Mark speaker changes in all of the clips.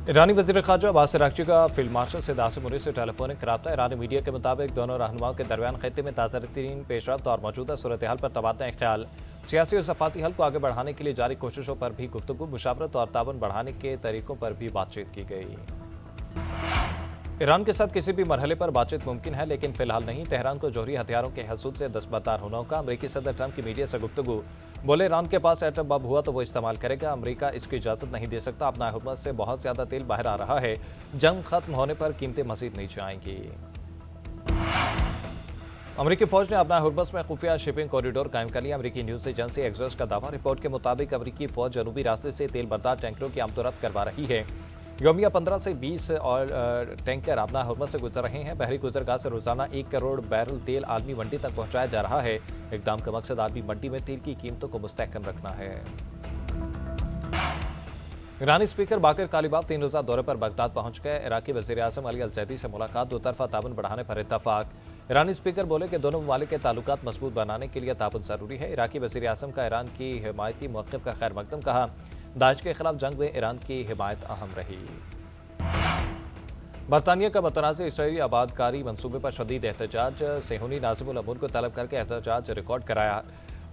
Speaker 1: ईरानी वज़ीर ख़ारजा अब्बास अराग़ची का field marshal Syed Asim Munir से टेलीफोनिक रब्ता। ईरानी मीडिया के मुताबिक दोनों रहनुमाओं के दरमियान खित्ते में ताज़ा तरीन पेशरफ्त और मौजूदा सूरत हाल पर तबादला ख्याल, सियासी और सफ़ाती हल को आगे बढ़ाने के लिए जारी कोशिशों पर भी गुफ्तगू, मुशावरत और ताबन बढ़ाने के तरीकों पर भी बातचीत की गई। ईरान के साथ किसी भी मरहले पर बातचीत मुमकिन है, लेकिन फिलहाल नहीं। तेहरान को जौहरी हथियारों के हसूद से दस्तबरदार होना होगा। अमरीकी सदर ट्रंप की मीडिया से गुफ्तगू, बोले ईरान के पास एटम बम हुआ तो वो इस्तेमाल करेगा। अमरीका इसकी इजाज़त नहीं दे सकता। अपना हुकूमत से बहुत ज़्यादा तेल बाहर आ रहा है। जंग खत्म होने पर कीमतें मज़ीद नीचे आएंगी। अमरीकी फौज ने अपना हुर्बस में खुफिया शिपिंग कॉरिडोर कायम कर लिया। अमरीकी न्यूज़ एजेंसी एक्सोस का दावा। रिपोर्ट के मुताबिक अमरीकी फौज जनूबी रास्ते से तेल बर्दार टैंकरों की आमदोरफ्त करवा रही है। योमिया 15 से 20 और टैंकर अपना हुर्मस से गुजर रहे हैं। बहरी गुजरगाह से रोजाना 1 करोड़ बैरल तेल आलमी मंडी तक पहुंचाया जा रहा है। इक़दाम का मकसद आलमी मंडी में तेल की कीमतों को मुस्तहकम रखना है। ईरानी स्पीकर बाकर कालिबाफ 3 रोज़ा दौरे पर बगदाद पहुंच गए। इराकी वज़ीर आज़म अली अल-ज़ैदी से मुलाकात, दो तरफा ताउन बढ़ाने पर इत्तफाक। ईरानी स्पीकर बोले कि दोनों ममालिक के ताल्लुकात मजबूत बनाने के लिए ताउन ज़रूरी है। इराकी वज़ीर आज़म का ईरान की हिमायती मौक़िफ़ का खैर मकदम, कहा दाइश के खिलाफ जंग में ईरान की हिमायत अहम रही। बरतानिया का मतनाज़ इसराइली आबादकारी मनसूबे पर शदीद एहतजाज, सेहूनी नाज़िम उल अमूर को तलब करके एहतजाज रिकॉर्ड कराया।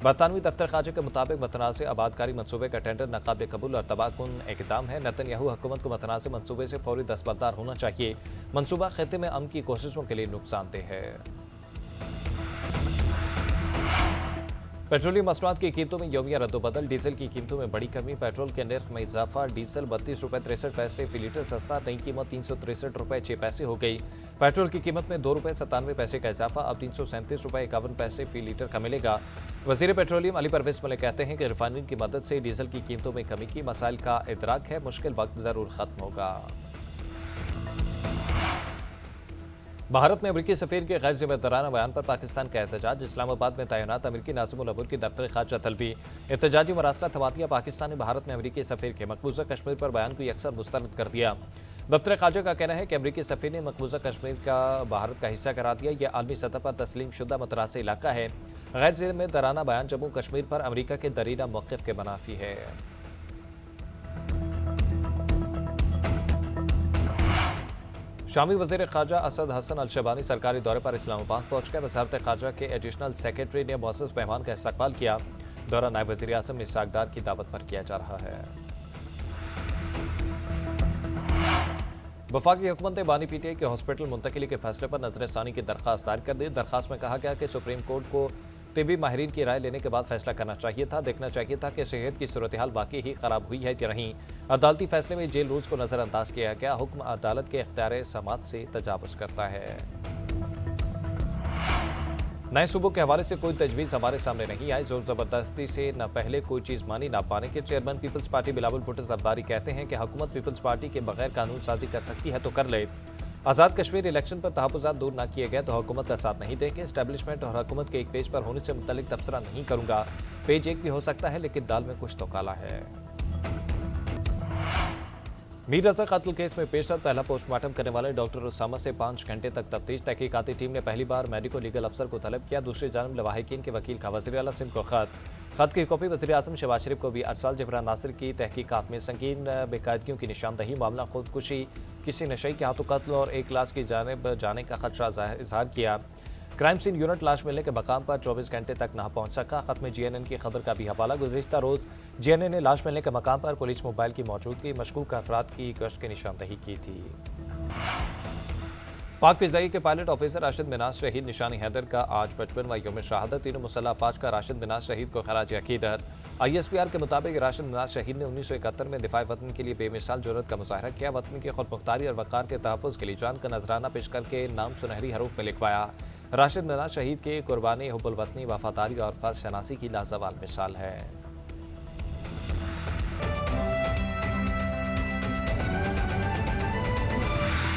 Speaker 1: बरतानवी दफ्तर ख़ारजा के मुताबिक मतनाज़ आबादकारी मनसूबे का टेंडर नाकाबिल कबूल और तबाहकुन इक़दाम है। नेतन्याहू हुकूमत को मतनाज़ मनसूबे से फौरी दस्तबरदार होना चाहिए। मनसूबा खित्ते में अमन की कोशिशों के लिए नुकसानदेह है। पेट्रोलियम मसनूआत की कीमतों में यौमिया रद्दोबदल, डीजल की कीमतों में बड़ी कमी, पेट्रोल के नर्ख में इजाफा। डीजल 32 रुपये 63 पैसे फी लीटर सस्ता, नई कीमत 363 रुपये 6 पैसे हो गई। पेट्रोल की कीमत में 2 रुपये 97 पैसे का इजाफा, अब 337 रुपये 51 पैसे फी लीटर का मिलेगा। वज़ीर पेट्रोलियम अली परवेज़ मलिक कहते हैं कि रिफाइनरी की मदद से डीजल की कीमतों में कमी की मसाइल का इदराक है, मुश्किल वक्त ज़रूर ख़त्म होगा। भारत में अमरीकी सफ़ीर के गैर जिम्मेदाराना बयान पर पाकिस्तान का एहतजाज, इस्लामाबाद में तैनात अमरीकी नाज़िम उल अमूर की दफ्तर ख़ारजा तलबी। एहतजाजी मरासला थमा दिया। पाकिस्तान ने भारत में अमरीकी सफ़ीर के मकबूजा कश्मीर पर बयान को यकसर मुस्तरद कर दिया। दफ्तर ख़ारजा का कहना है कि अमरीकी सफ़ीर ने मकबूजा कश्मीर का भारत का हिस्सा करार दिया। यह आलमी सतह पर तस्लीम शुदा मतरासी इलाका है। गैर जिम्मेदाराना बयान जम्मू कश्मीर पर अमरीका के दरीना मौक़िफ़ के मुनाफी है। शामी वज़ीर ख़ारजा असद हसन अल शबानी सरकारी दौरे पर इस्लामाबाद पहुँच गए। वज़ारत ख़ारजा के एडिशनल सेक्रेटरी ने मुअज़्ज़ज़ मेहमान का इस्तक़बाल किया। दौरा नायब वज़ीर आज़म ने सागदार की दावत पर किया जा रहा है। वफाकी हुकूमत ने बानी पीटीआई के हॉस्पिटल मुंतकिली के फैसले पर नज़रसानी की दरख्वास्त दायर कर दी। दरख्वास्त में कहा गया कि सुप्रीम कोर्ट को तिबी माहिरीन की राय लेने के बाद फैसला करना चाहिए था। देखना चाहिए था कि सेहत की सूरत हाल वाकई ही खराब हुई है या नहीं। अदालती फैसले में जेल रूल्स को नज़रअंदाज किया गया। हुक्म अदालत के इख्तियार समात से तजावुज़ करता है। नए सूबों के हवाले से कोई तजवीज़ हमारे सामने नहीं आई। जोर ज़बरदस्ती से न पहले कोई चीज़ मानी ना पाने के chairman People's Party Bilawal Bhutto Zardari कहते हैं कि हुकूमत पीपल्स पार्टी के बगैर कानून साजी कर सकती है तो कर ले। आज़ाद कश्मीर इलेक्शन पर तहफ़्फ़ुज़ात दूर न किए गए तो हुकूमत का साथ नहीं देंगे। इस्टेब्लिशमेंट और हुकूमत के एक पेज पर होने से मुतल्लिक तबसरा नहीं करूँगा। पेज एक भी हो सकता है, लेकिन दाल में कुछ तो काला है। मीर रज़ा कत्ल केस में पेशरफ्त, पहला पोस्टमार्टम करने वाले डॉक्टर उसामा से 5 घंटे तक तफ्तीश। तहकीकाती टीम ने पहली बार मेडिको लीगल अफसर को तलब किया। दूसरी जानब लवाहिकीन के वकील का वज़ीर आला सिंध को खत की कॉपी वज़ीर आज़म शहबाज शरीफ को भी अरसाल। जबरान नासिर की तहकीकात में संगीन बेकायदगियों की निशानदही, मामला खुदकुशी, किसी नशई के हाथों कत्ल और एक लाश की जानिब जाने का खदशा इजहार किया। क्राइम सीन यूनिट लाश मिलने के मकाम पर 24 घंटे तक न पहुंच सका। खत में GNN की खबर का भी हवाला। गुज़िश्ता रोज़ GNN ने लाश मिलने के मकाम पर पुलिस मोबाइल की मौजूदगी, मशकूक अफराद की गश्त की निशानदही की थी। पाक फ़िज़ाई के पायलट ऑफिसर राशिद मिनाज शहीद निशानी हैदर का आज 55वां यौम शहादत। तीनों मुसल्लह अफ़वाज का राशिद मिनाज शहीद को खराज अक़ीदत। ISPR के मुताबिक राशिद मिनाज शहीद ने 1971 में दिफ़ाए वतन के लिए बेमिसाल जुर्रत का मुज़ाहरा किया। वतन की खुदमुख्तारी और वक़ार के तहफ़्फ़ुज़ के लिए जान का नजराना पेश करके नाम सुनहरी हरूफ में लिखवाया। राशिद मिनाज शहीद के कुर्बानी, हुब्बुल वतनी, वफ़ादारी और फ़र्ज़ शनासी की लाज़वाल मिसाल है।